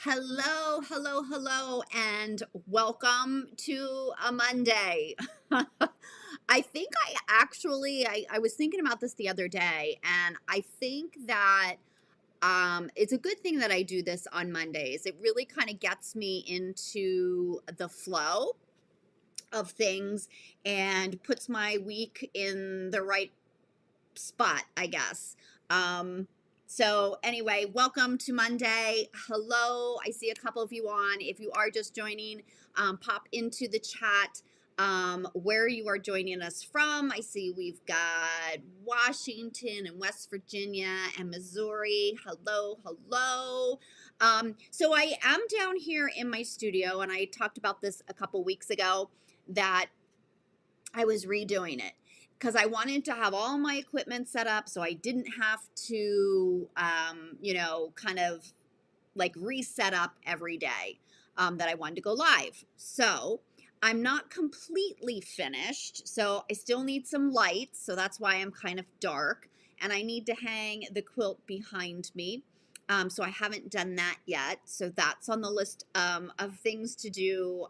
Hello, hello, hello, and welcome to a Monday. I think I was thinking about this the other day, and I think that it's a good thing that I do this on Mondays. It really kind of gets me into the flow of things and puts my week in the right spot, I guess. So anyway, welcome to Monday. Hello. I see a couple of you on. If you are just joining, pop into the chat where you are joining us from. I see we've got Washington and West Virginia and Missouri. Hello, hello. So I am down here in my studio, and I talked about this a couple weeks ago that I was redoing it because I wanted to have all my equipment set up so I didn't have to, kind of like reset up every day that I wanted to go live. So I'm not completely finished. So I still need some lights. So that's why I'm kind of dark. And I need to hang the quilt behind me. So I haven't done that yet. So that's on the list of things to do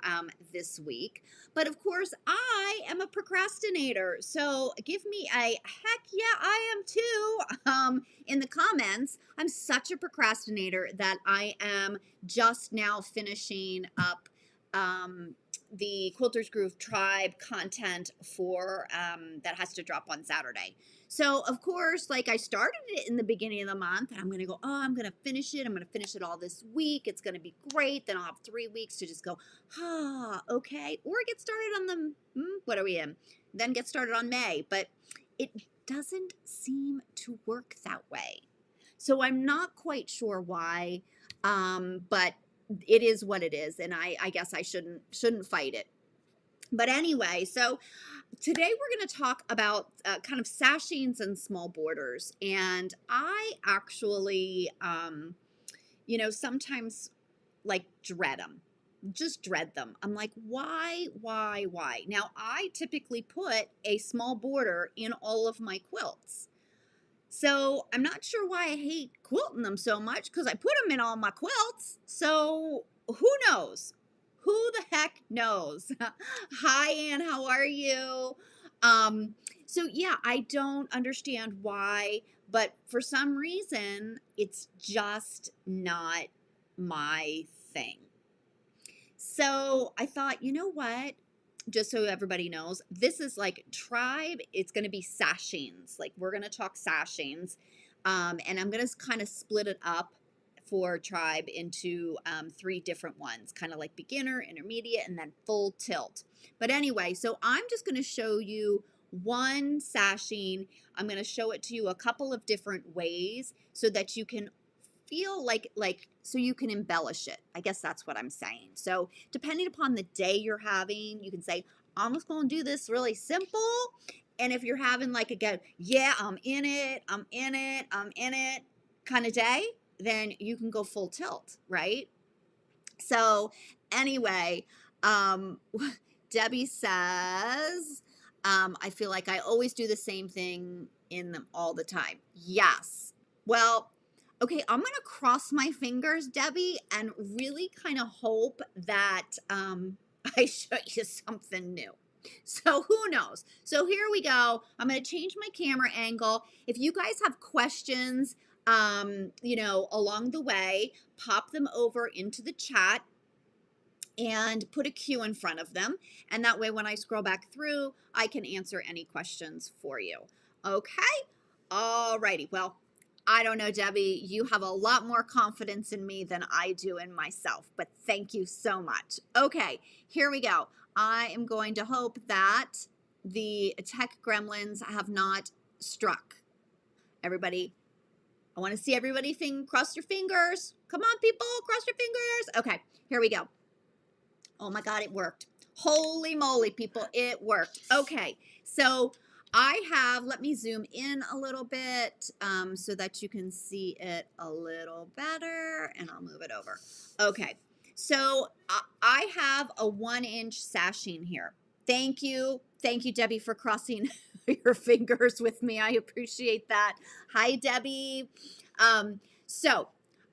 this week. But of course, I am a procrastinator. So give me a heck yeah, I am too in the comments. I'm such a procrastinator that I am just now finishing up the Quilters Groove Tribe content for that has to drop on Saturday. So, of course, like I started it in the beginning of the month, and I'm going to go, oh, I'm going to finish it. I'm going to finish it all this week. It's going to be great. Then I'll have 3 weeks to just go, okay. Or get started on the, what are we in? Then get started on May. But it doesn't seem to work that way. So I'm not quite sure why, but it is what it is. And I guess I shouldn't fight it. But anyway, so today we're going to talk about kind of sashings and small borders. And I actually, sometimes like dread them, just dread them. I'm like, why? Now, I typically put a small border in all of my quilts. So I'm not sure why I hate quilting them so much because I put them in all my quilts. So who knows? Who the heck knows? Hi, Ann. How are you? So yeah, I don't understand why, but for some reason, it's just not my thing. So I thought, you know what? Just so everybody knows, this is like tribe. It's going to be sashings. Like we're going to talk sashings. And I'm going to kind of split it up for tribe into 3 different ones, kind of like beginner, intermediate, and then full tilt. But anyway, so I'm just going to show you one sashing. I'm going to show it to you a couple of different ways so that you can feel like so you can embellish it. I guess that's what I'm saying. So depending upon the day you're having, you can say, I'm just going to do this really simple. And if you're having like a go, yeah, I'm in it kind of day, then you can go full tilt, right? So anyway, um, Debbie says, I feel like I always do the same thing in them all the time. Yes. Well, okay, I'm going to cross my fingers, Debbie, and really kind of hope that I show you something new. So who knows? So here we go. I'm going to change my camera angle. If you guys have questions, along the way, pop them over into the chat and put a Q in front of them. And that way, when I scroll back through, I can answer any questions for you. Okay? All righty. Well, I don't know, Debbie, you have a lot more confidence in me than I do in myself, but thank you so much. Okay, here we go. I am going to hope that the tech gremlins have not struck. Everybody, I want to see everybody cross your fingers. Come on, people, cross your fingers. Okay, here we go. Oh my God, it worked. Holy moly, people, it worked. Okay, so I have, let me zoom in a little bit so that you can see it a little better, and I'll move it over. Okay, so I have a 1-inch sashing here. Thank you, Debbie, for crossing your fingers with me. I appreciate that. Hi, Debbie. So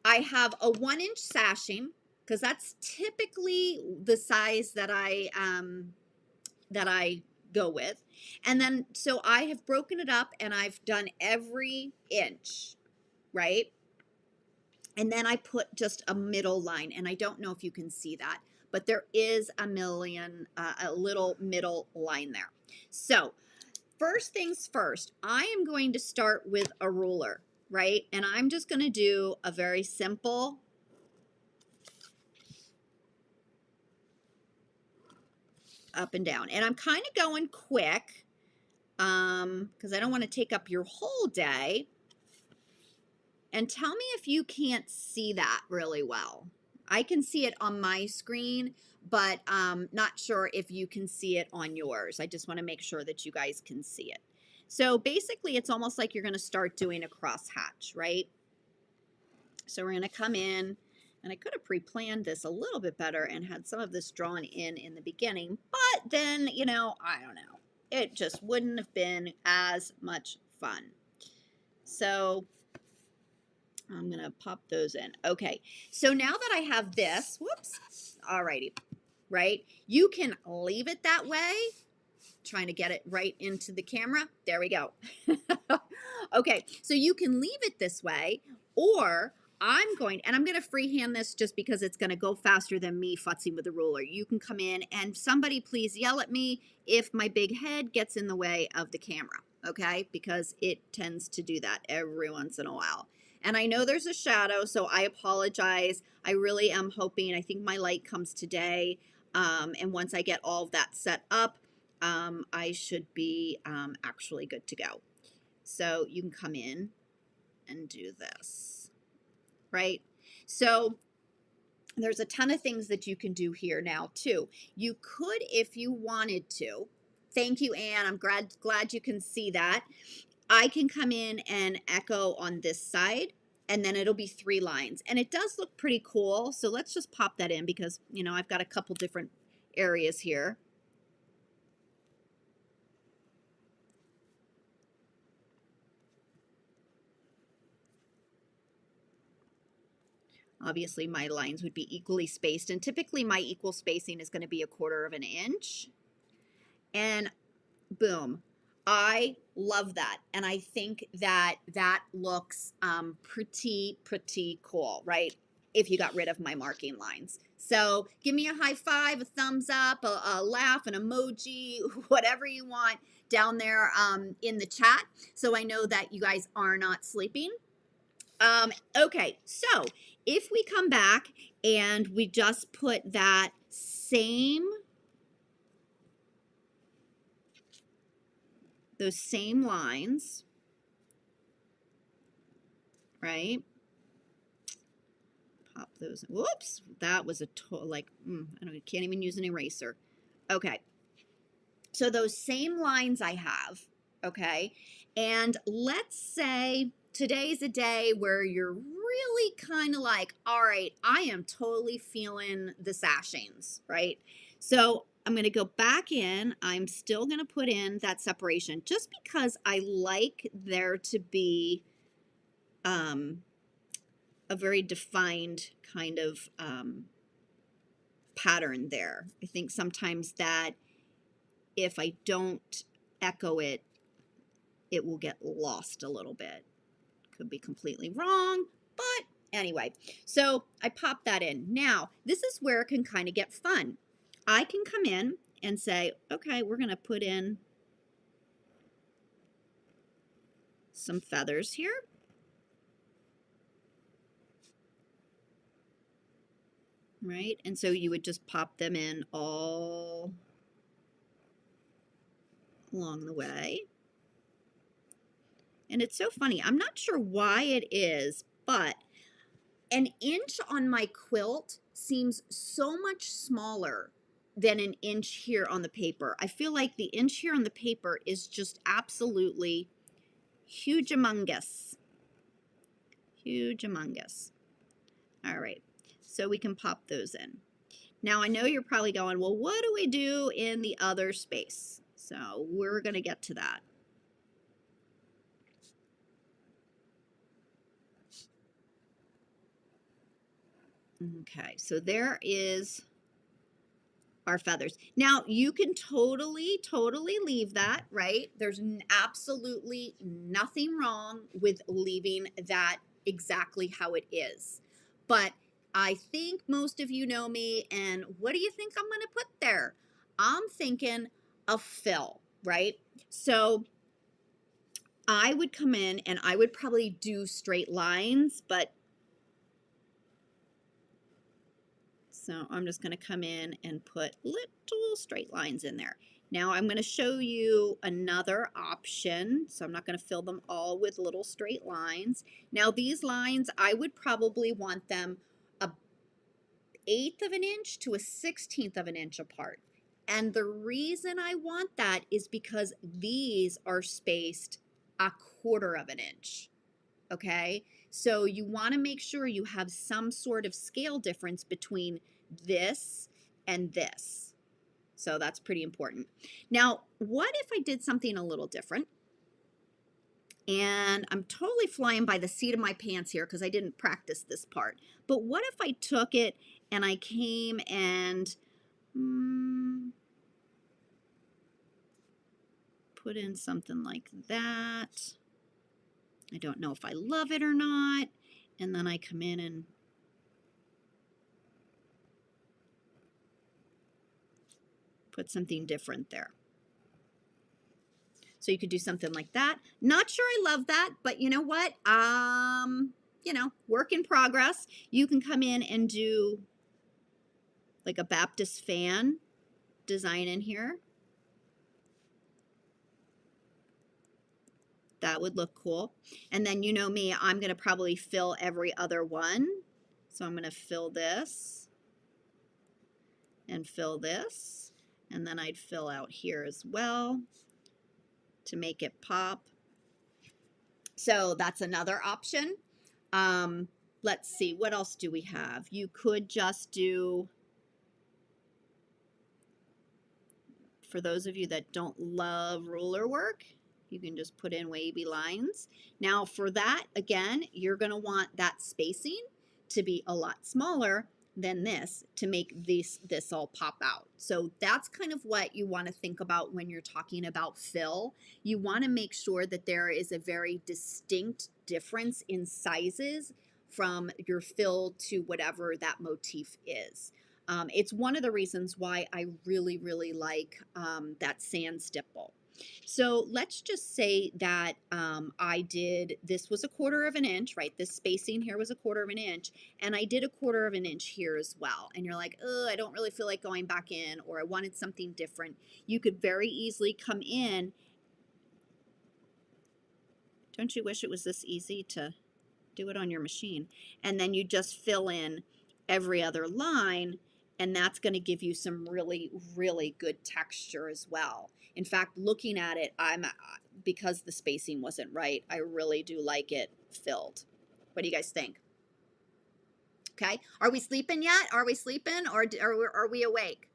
I have a 1-inch sashing because that's typically the size that I go with. And then so I have broken it up and I've done every inch, right? And then I put just a middle line, and I don't know if you can see that, but there is a little middle line there. So first things first, I am going to start with a ruler, right? And I'm just going to do a very simple up and down. And I'm kind of going quick because I don't want to take up your whole day. And tell me if you can't see that really well. I can see it on my screen, but not sure if you can see it on yours. I just want to make sure that you guys can see it. So basically, it's almost like you're going to start doing a crosshatch, right? So we're going to come in, and I could have pre-planned this a little bit better and had some of this drawn in the beginning, but then, you know, I don't know. It just wouldn't have been as much fun. So I'm going to pop those in. Okay, so now that I have this, whoops, alrighty, right? You can leave it that way. Trying to get it right into the camera. There we go. Okay, so you can leave it this way, or I'm going to freehand this just because it's going to go faster than me futzing with the ruler. You can come in and somebody please yell at me if my big head gets in the way of the camera, okay? Because it tends to do that every once in a while. And I know there's a shadow, so I apologize. I really am hoping, I think my light comes today, and once I get all of that set up, I should be actually good to go. So you can come in and do this, right? So there's a ton of things that you can do here now too. You could, if you wanted to, thank you, Anne. I'm glad you can see that. I can come in and echo on this side, and then it'll be 3 lines. And it does look pretty cool. So let's just pop that in because, you know, I've got a couple different areas here. Obviously, my lines would be equally spaced, and typically my equal spacing is going to be 1/4 of an inch. And boom, I love that. And I think that that looks pretty cool, right? If you got rid of my marking lines. So give me a high five, a thumbs up, a laugh, an emoji, whatever you want down there in the chat, so I know that you guys are not sleeping. Okay, so if we come back and we just put those same lines, right? Pop those. Whoops, that was can't even use an eraser. Okay, so those same lines I have, okay, and let's say today's a day where you're really kind of like, all right, I am totally feeling the sashings, right? So I'm going to go back in. I'm still going to put in that separation just because I like there to be a very defined kind of pattern there. I think sometimes that if I don't echo it, it will get lost a little bit. Could be completely wrong, but anyway, so I pop that in. Now, this is where it can kind of get fun. I can come in and say, okay, we're going to put in some feathers here. Right, and so you would just pop them in all along the way. And it's so funny. I'm not sure why it is, but an inch on my quilt seems so much smaller than an inch here on the paper. I feel like the inch here on the paper is just absolutely huge among us. Huge among us. All right, so we can pop those in. Now I know you're probably going, well, what do we do in the other space? So we're going to get to that. Okay, so there is our feathers. Now you can totally, totally leave that, right? There's absolutely nothing wrong with leaving that exactly how it is. But I think most of you know me, and what do you think I'm gonna put there? I'm thinking a fill, right? So I would come in and I would probably do straight lines, but so I'm just going to come in and put little straight lines in there. Now I'm going to show you another option. So I'm not going to fill them all with little straight lines. Now these lines, I would probably want them a 1/8 of an inch to a 1/16 of an inch apart. And the reason I want that is because these are spaced a 1/4 of an inch. Okay, so you want to make sure you have some sort of scale difference between this and this. So that's pretty important. Now, what if I did something a little different? And I'm totally flying by the seat of my pants here because I didn't practice this part. But what if I took it and I came and put in something like that? I don't know if I love it or not. And then I come in and put something different there. So you could do something like that. Not sure I love that, but you know what? Work in progress. You can come in and do like a Baptist fan design in here. That would look cool. And then you know me, I'm going to probably fill every other one. So I'm going to fill this and fill this. And then I'd fill out here as well to make it pop. So that's another option. Let's see, what else do we have? You could just do, for those of you that don't love ruler work, you can just put in wavy lines. Now for that, again, you're going to want that spacing to be a lot smaller than this to make this all pop out. So that's kind of what you want to think about when you're talking about fill. You want to make sure that there is a very distinct difference in sizes from your fill to whatever that motif is. It's one of the reasons why I really, really like that sand stipple. So let's just say that this was a 1/4 of an inch, right? This spacing here was a 1/4 of an inch, and I did a 1/4 of an inch here as well. And you're like, oh, I don't really feel like going back in, or I wanted something different. You could very easily come in. Don't you wish it was this easy to do it on your machine? And then you just fill in every other line, and that's going to give you some really, really good texture as well. In fact, looking at it, because the spacing wasn't right, I really do like it filled. What do you guys think? Okay, are we sleeping yet? Are we sleeping, or are we awake?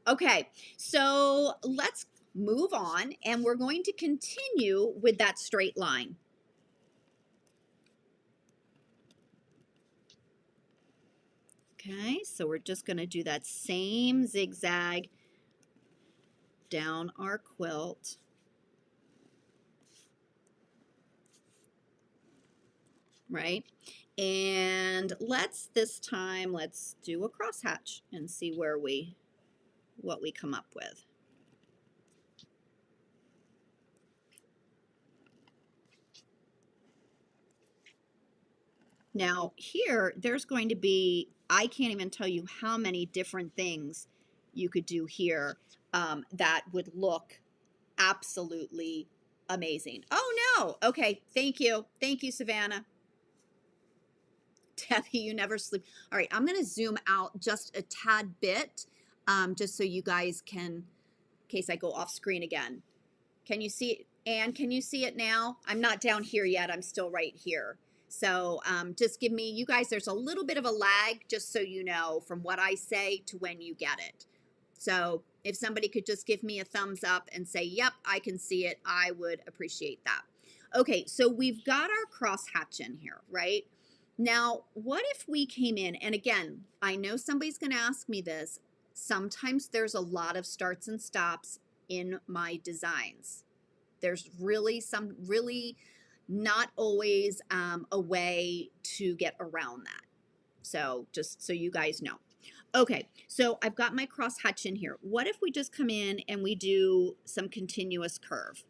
Okay, so let's move on, and we're going to continue with that straight line. Okay, so we're just going to do that same zigzag down our quilt. Right? And this time, let's do a crosshatch and see what we come up with. Now here, there's going to be, I can't even tell you how many different things you could do here that would look absolutely amazing. Oh no, okay, thank you. Thank you, Savannah. Debbie, you never sleep. All right, I'm gonna zoom out just a tad bit, just so you guys can, in case I go off screen again. Can you see it? Anne, can you see it now? I'm not down here yet. I'm still right here. So just give me, you guys, there's a little bit of a lag, just so you know, from what I say to when you get it. So if somebody could just give me a thumbs up and say, yep, I can see it, I would appreciate that. Okay, so we've got our crosshatch in here, right? Now, what if we came in, and again, I know somebody's going to ask me this. Sometimes there's a lot of starts and stops in my designs. There's really not always a way to get around that. So just so you guys know. Okay, so I've got my cross hatch in here. What if we just come in and we do some continuous curve?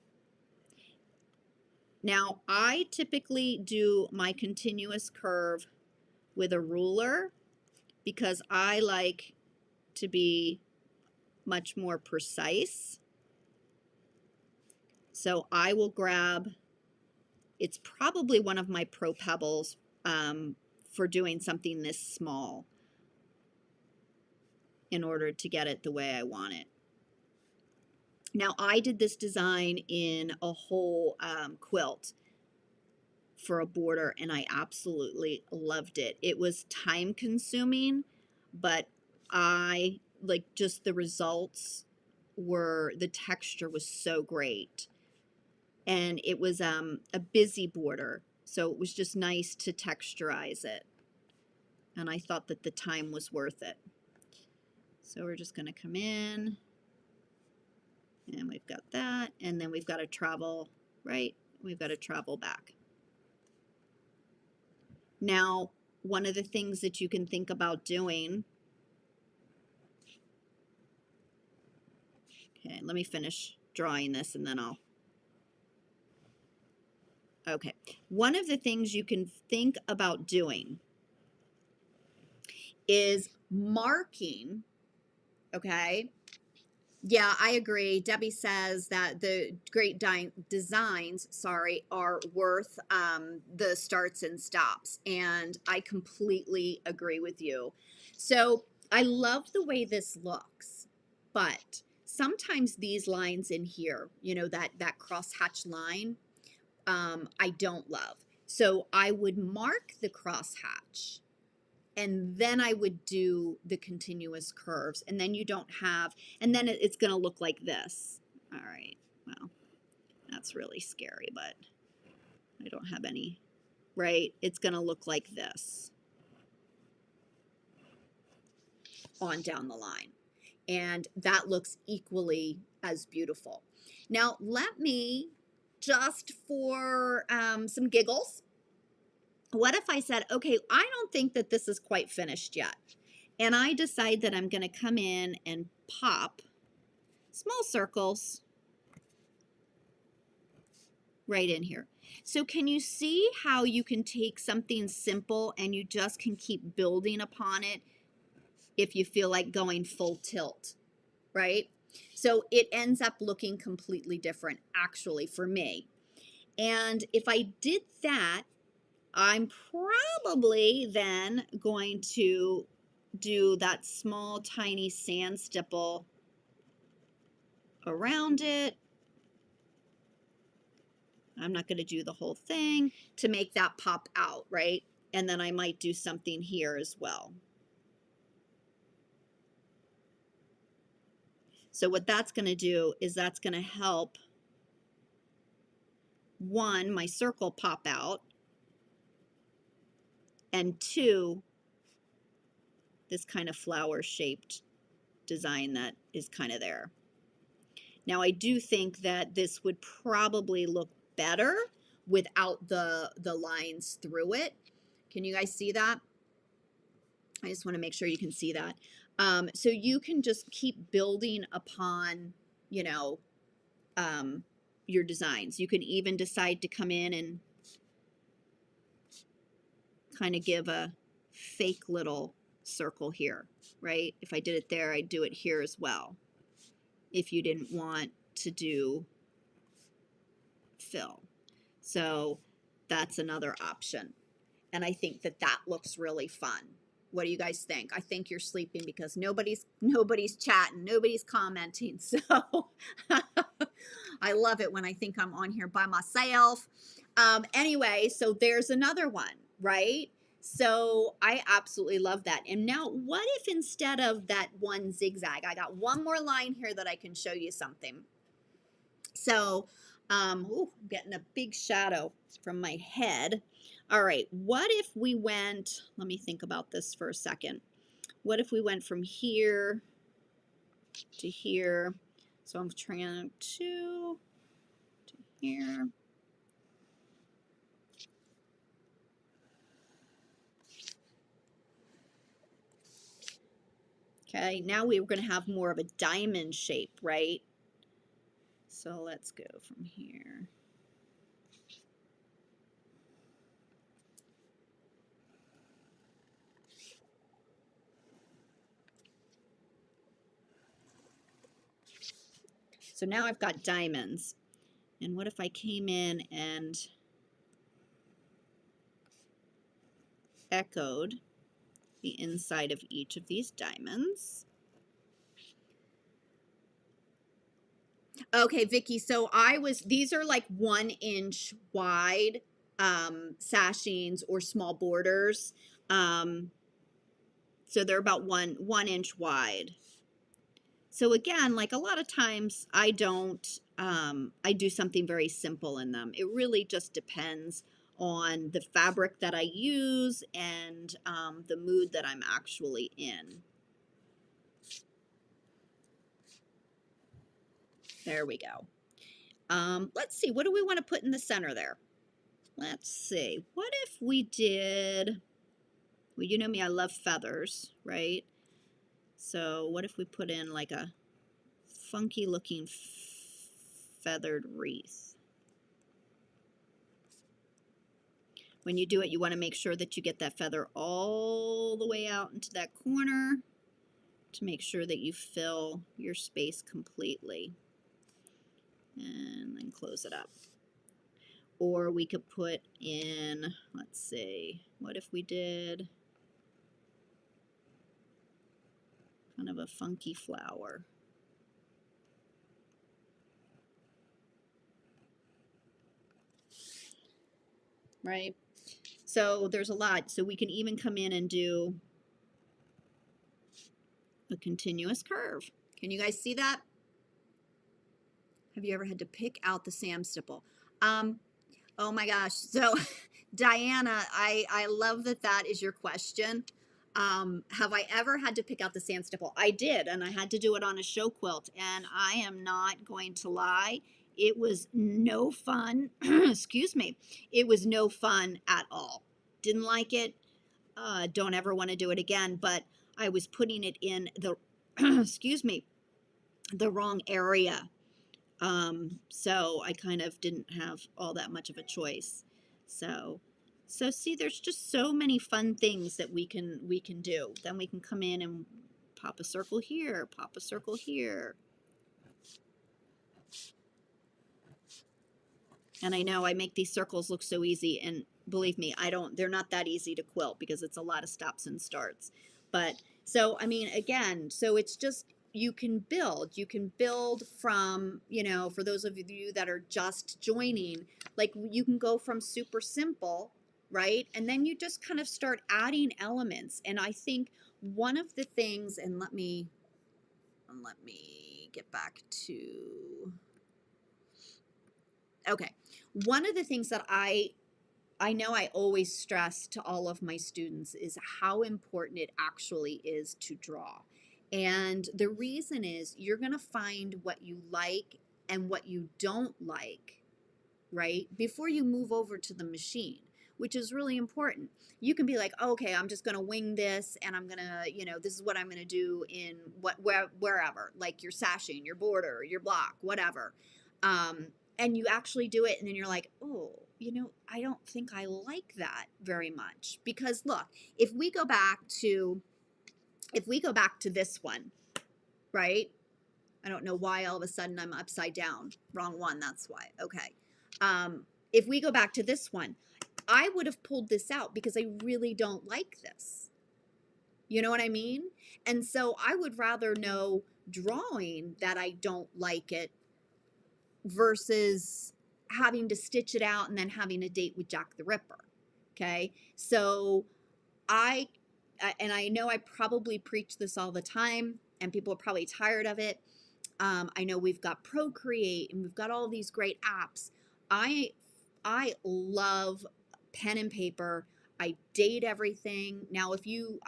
Now, I typically do my continuous curve with a ruler because I like to be much more precise. So I will grab, it's probably one of my Pro Pebbles for doing something this small in order to get it the way I want it. Now, I did this design in a whole quilt for a border, and I absolutely loved it. It was time consuming, but I like just the results were, the texture was so great. And it was a busy border, so it was just nice to texturize it. And I thought that the time was worth it. So we're just going to come in, and we've got that, and then we've got to travel, right? We've got to travel back. Now, one of the things that you can think about doing, okay, let me finish drawing this and then I'll, okay. One of the things you can think about doing is marking, okay? Yeah, I agree. Debbie says that the great designs, are worth the starts and stops. And I completely agree with you. So I love the way this looks, but sometimes these lines in here, you know, that crosshatch line, I don't love. So I would mark the crosshatch and then I would do the continuous curves, and then you don't have, and then it's going to look like this. All right, well, that's really scary, but I don't have any, right? It's going to look like this on down the line, and that looks equally as beautiful. Now, let me, just for some giggles, what if I said, okay, I don't think that this is quite finished yet. And I decide that I'm going to come in and pop small circles right in here. So can you see how you can take something simple and you just can keep building upon it if you feel like going full tilt, right? So it ends up looking completely different, actually, for me. And if I did that, I'm probably then going to do that small, tiny sand stipple around it. I'm not going to do the whole thing to make that pop out, right? And then I might do something here as well. So what that's going to do is that's going to help, one, my circle pop out, and two, this kind of flower shaped design that is kind of there. Now I do think that this would probably look better without the lines through it. Can you guys see that? I just want to make sure you can see that. So you can just keep building upon, you know, your designs. You can even decide to come in and kind of give a fake little circle here, right? If I did it there, I'd do it here as well. If you didn't want to do fill. So that's another option. And I think that that looks really fun. What do you guys think? I think you're sleeping because nobody's chatting, nobody's commenting. So I love it when I think I'm on here by myself. Anyway, so there's another one, right? So I absolutely love that. And now what if instead of that one zigzag, I got one more line here that I can show you something. So, ooh, I'm getting a big shadow from my head. All right, what if we went, let me think about this for a second. What if we went from here to here? So I'm trying to here. Okay, now we're going to have more of a diamond shape, right? So let's go from here. So now I've got diamonds. And what if I came in and echoed the inside of each of these diamonds? Okay, Vicky, so these are like 1 inch wide sashings or small borders. Um, so they're about one inch wide. So again, like a lot of times I do something very simple in them. It really just depends on the fabric that I use and the mood that I'm actually in. There we go. Let's see, what do we want to put in the center there? Let's see, what if we did, well, you know me, I love feathers, right? So what if we put in like a funky looking feathered wreath? When you do it, you want to make sure that you get that feather all the way out into that corner to make sure that you fill your space completely. And then close it up. Or we could put in, let's see, what if we did kind of a funky flower? Right? So there's a lot. So we can even come in and do a continuous curve. Can you guys see that? Have you ever had to pick out the sand stipple? Oh my gosh. So Diana, I love that that is your question. Have I ever had to pick out the sand stipple? I did, and I had to do it on a show quilt, and I am not going to lie. It was no fun. Excuse me. It was no fun at all. Didn't like it. Don't ever want to do it again, but I was putting it in the, excuse me, the wrong area. So I kind of didn't have all that much of a choice. So see, there's just so many fun things that we can do. Then we can come in and pop a circle here, pop a circle here. And I know I make these circles look so easy, and believe me, they're not that easy to quilt because it's a lot of stops and starts. But so, I mean, again, so it's just, you can build from, for those of you that are just joining, like you can go from super simple, right? And then you just kind of start adding elements. And I think one of the things, and let me get back to, okay. One of the things that I know I always stress to all of my students is how important it actually is to draw. And the reason is you're going to find what you like and what you don't like, right? Before you move over to the machine, which is really important. You can be like, oh, okay, I'm just going to wing this and I'm going to, this is what I'm going to do in wherever, like your sashing, your border, your block, whatever. And you actually do it and then you're like, oh, I don't think I like that very much. Because look, if we go back to this one, right? I don't know why all of a sudden I'm upside down. Wrong one, that's why. Okay. If we go back to this one, I would have pulled this out because I really don't like this. You know what I mean? And so I would rather know drawing that I don't like it versus having to stitch it out and then having a date with Jack the Ripper. Okay. So and I know I probably preach this all the time and people are probably tired of it. I know we've got Procreate and we've got all these great apps. I love pen and paper. I date everything. Now, if you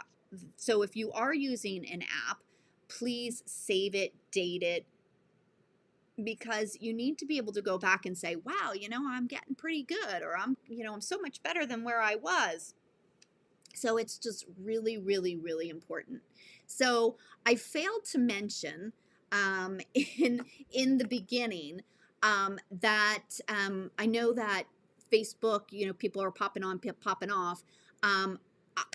are using an app, please save it, date it, because you need to be able to go back and say, wow, I'm getting pretty good, or I'm so much better than where I was. So it's just really, really, really important. So I failed to mention um, in in the beginning that I know that Facebook, people are popping on, popping off. Um,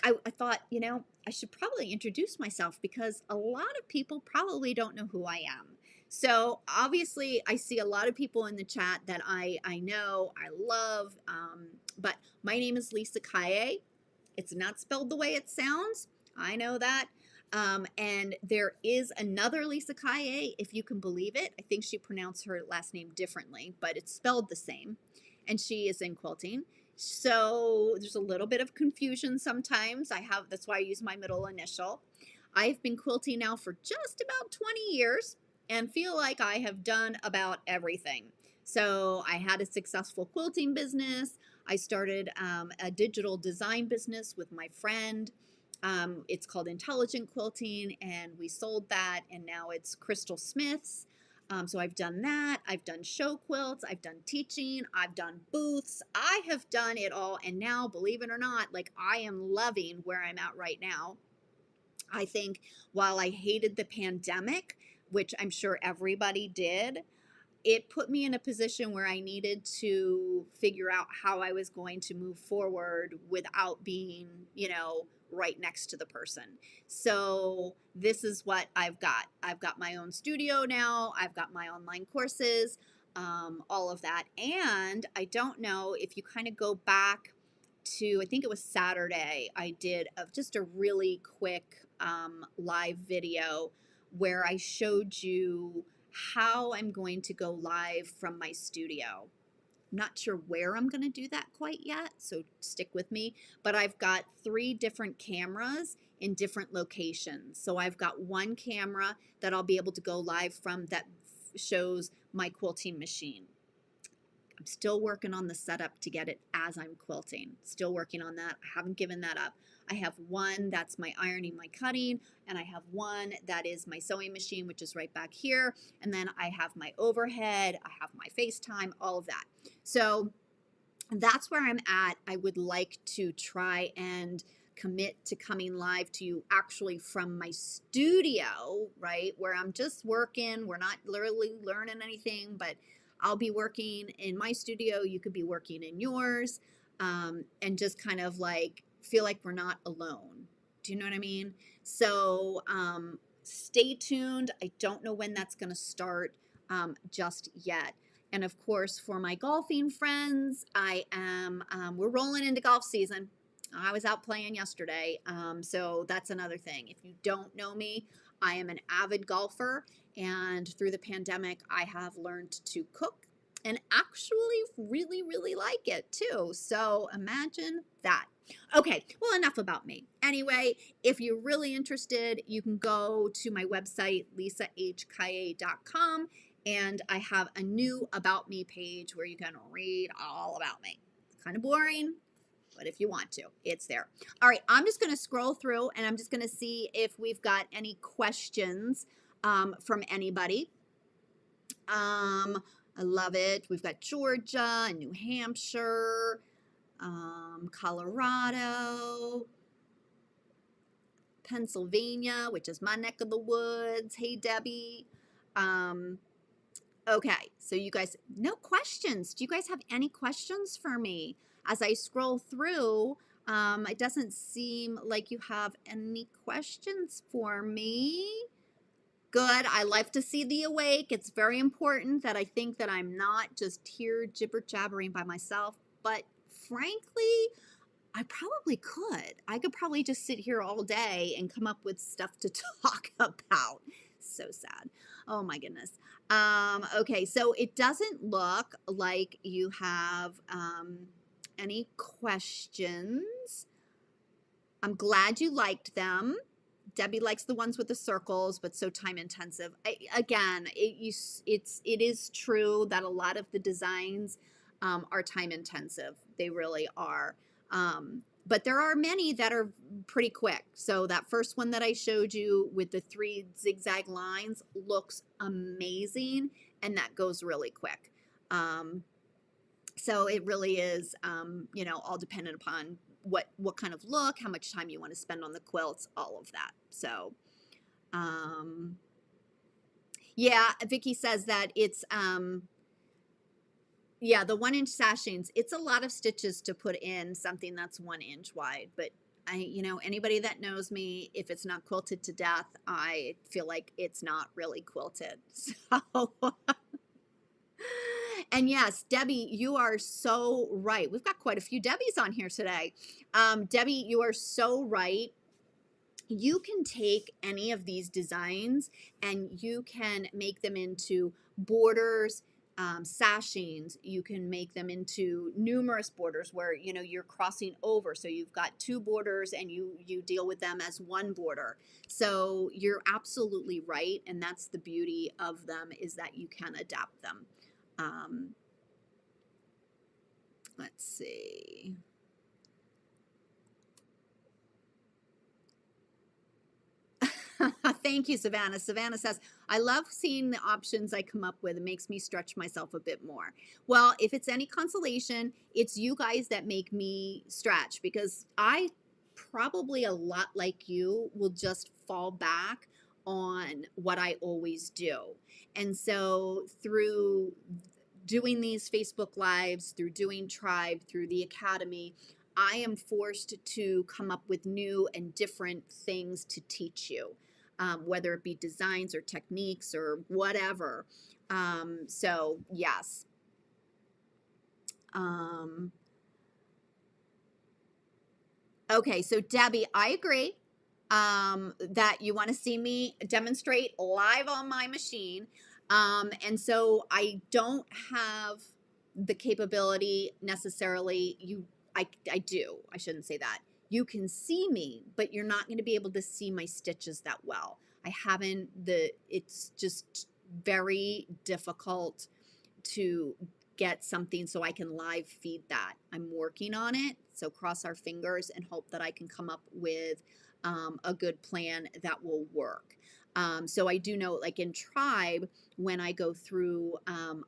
I thought, I should probably introduce myself because a lot of people probably don't know who I am. So obviously, I see a lot of people in the chat that I know, I love, but my name is Lisa Kaye. It's not spelled the way it sounds. I know that. And there is another Lisa Kaye, if you can believe it. I think she pronounced her last name differently, but it's spelled the same. And she is in quilting. So there's a little bit of confusion sometimes. That's why I use my middle initial. I've been quilting now for just about 20 years and feel like I have done about everything. So I had a successful quilting business. I started a digital design business with my friend. It's called Intelligent Quilting, and we sold that, and now it's Crystal Smith's. So I've done that. I've done show quilts. I've done teaching. I've done booths. I have done it all. And now, believe it or not, like I am loving where I'm at right now. I think while I hated the pandemic, which I'm sure everybody did, it put me in a position where I needed to figure out how I was going to move forward without being, right next to the person. So this is what I've got. I've got my own studio now. I've got my online courses, all of that. And I don't know if you kind of go back to, I think it was Saturday, I did just a really quick live video where I showed you how I'm going to go live from my studio. I'm not sure where I'm going to do that quite yet, so stick with me. But I've got 3 different cameras in different locations. So I've got one camera that I'll be able to go live from that shows my quilting machine. I'm still working on the setup to get it as I'm quilting. Still working on that. I haven't given that up. I have one that's my ironing, my cutting, and I have one that is my sewing machine, which is right back here. And then I have my overhead, I have my FaceTime, all of that. So that's where I'm at. I would like to try and commit to coming live to you actually from my studio, right? Where I'm just working. We're not literally learning anything, but I'll be working in my studio. You could be working in yours, and just kind of like feel like we're not alone. Do you know what I mean? So stay tuned. I don't know when that's going to start just yet. And of course, for my golfing friends, we're rolling into golf season. I was out playing yesterday. So that's another thing. If you don't know me, I am an avid golfer. And through the pandemic, I have learned to cook and actually really, really like it too. So imagine that. Okay, well, enough about me. Anyway, if you're really interested, you can go to my website, lisahkaye.com, and I have a new About Me page where you can read all about me. It's kind of boring, but if you want to, it's there. All right, I'm just going to scroll through, and I'm just going to see if we've got any questions from anybody. I love it. We've got Georgia and New Hampshire, Colorado, Pennsylvania, which is my neck of the woods. Hey, Debbie. Okay, so you guys, no questions. Do you guys have any questions for me? As I scroll through, it doesn't seem like you have any questions for me. Good. I like to see the awake. It's very important that I think that I'm not just here jibber jabbering by myself. But frankly, I probably could. I could probably just sit here all day and come up with stuff to talk about. So sad. Oh my goodness. Okay, so it doesn't look like you have any questions. I'm glad you liked them. Debbie likes the ones with the circles, but so time intensive. It is true that a lot of the designs are time intensive. They really are. But there are many that are pretty quick. So that first one that I showed you with the 3 zigzag lines looks amazing, and that goes really quick. So it really is, all dependent upon what kind of look, how much time you want to spend on the quilts, all of that. So, yeah, Vicky says that it's, yeah, the 1-inch sashings, it's a lot of stitches to put in something that's 1 inch wide, but anybody that knows me, if it's not quilted to death, I feel like it's not really quilted. So, and yes, Debbie, you are so right. We've got quite a few Debbies on here today. Debbie, you are so right. You can take any of these designs and you can make them into borders, sashings. You can make them into numerous borders where you're crossing over, so you've got 2 borders and you deal with them as 1 border. So you're absolutely right, and that's the beauty of them, is that you can adapt them. Let's see. Thank you, Savannah. Savannah says, I love seeing the options I come up with. It makes me stretch myself a bit more. Well, if it's any consolation, it's you guys that make me stretch, because I probably, a lot like you, will just fall back on what I always do. And so through doing these Facebook Lives, through doing Tribe, through the Academy, I am forced to come up with new and different things to teach you, whether it be designs or techniques or whatever. So, yes. Okay, so Debbie, I agree that you want to see me demonstrate live on my machine. And so I don't have the capability necessarily. I do. I shouldn't say that. You can see me, but you're not going to be able to see my stitches that well. It's just very difficult to get something so I can live feed that. I'm working on it, so cross our fingers and hope that I can come up with a good plan that will work. So I do know, like in Tribe, when I go through,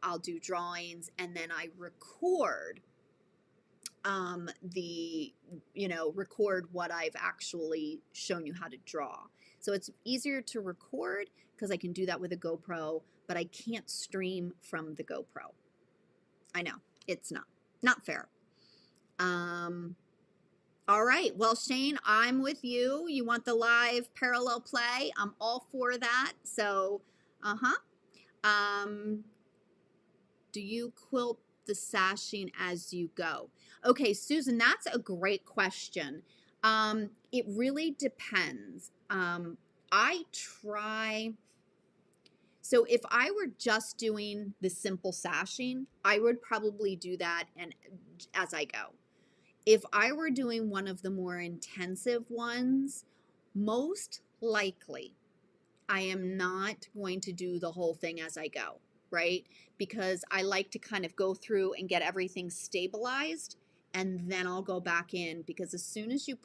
I'll do drawings and then I record record what I've actually shown you how to draw. So it's easier to record because I can do that with a GoPro, but I can't stream from the GoPro. I know, it's not fair. All right, well, Shane, I'm with you. You want the live parallel play? I'm all for that. So, do you quilt the sashing as you go? Okay, Susan, that's a great question. It really depends. I try. So if I were just doing the simple sashing, I would probably do that and as I go. If I were doing one of the more intensive ones, most likely I am not going to do the whole thing as I go, right? Because I like to kind of go through and get everything stabilized, and then I'll go back in, because as soon as you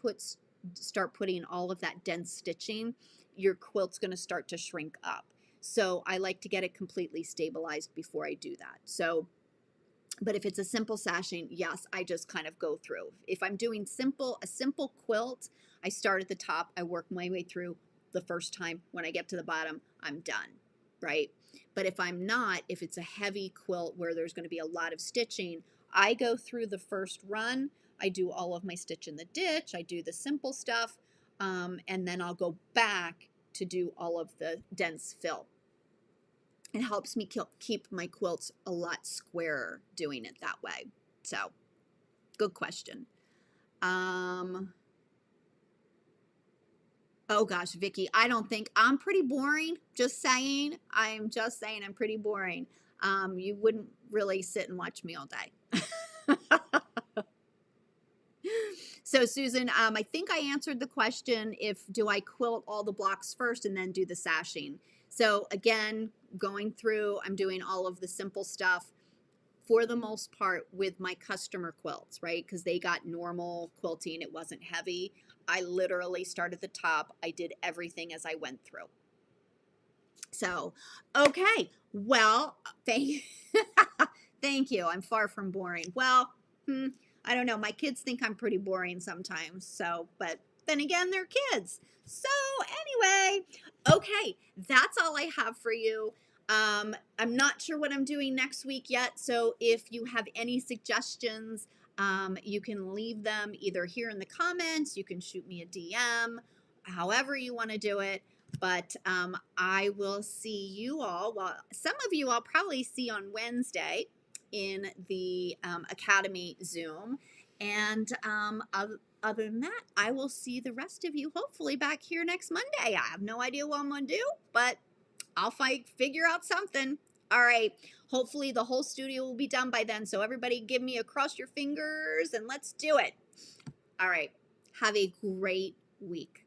start putting all of that dense stitching, your quilt's going to start to shrink up. So I like to get it completely stabilized before I do that. So, but if it's a simple sashing, yes, I just kind of go through. If I'm doing a simple quilt, I start at the top, I work my way through. The first time, when I get to the bottom, I'm done, right? But if I'm not, if it's a heavy quilt where there's going to be a lot of stitching, I go through the first run, I do all of my stitch in the ditch, I do the simple stuff, and then I'll go back to do all of the dense fill. It helps me keep my quilts a lot squarer doing it that way. So, good question. Oh gosh, Vicky, I don't think I'm pretty boring. Just saying. I'm just saying I'm pretty boring. You wouldn't really sit and watch me all day. So Susan, I think I answered the question, do I quilt all the blocks first and then do the sashing? So again, going through, I'm doing all of the simple stuff. for the most part with my customer quilts, right? Because they got normal quilting, it wasn't heavy. I literally started at the top. I did everything as I went through. So, okay. Well, thank you. I'm far from boring. Well, I don't know. My kids think I'm pretty boring sometimes. So, but then again, they're kids. So, anyway, okay. That's all I have for you. I'm not sure what I'm doing next week yet. So, if you have any suggestions, you can leave them either here in the comments, you can shoot me a DM, however you want to do it. But I will see you all. Well, some of you I'll probably see on Wednesday in the Academy Zoom. And other than that, I will see the rest of you hopefully back here next Monday. I have no idea what I'm going to do, but I'll figure out something. All right. Hopefully the whole studio will be done by then. So everybody give me a cross your fingers and let's do it. All right. Have a great week.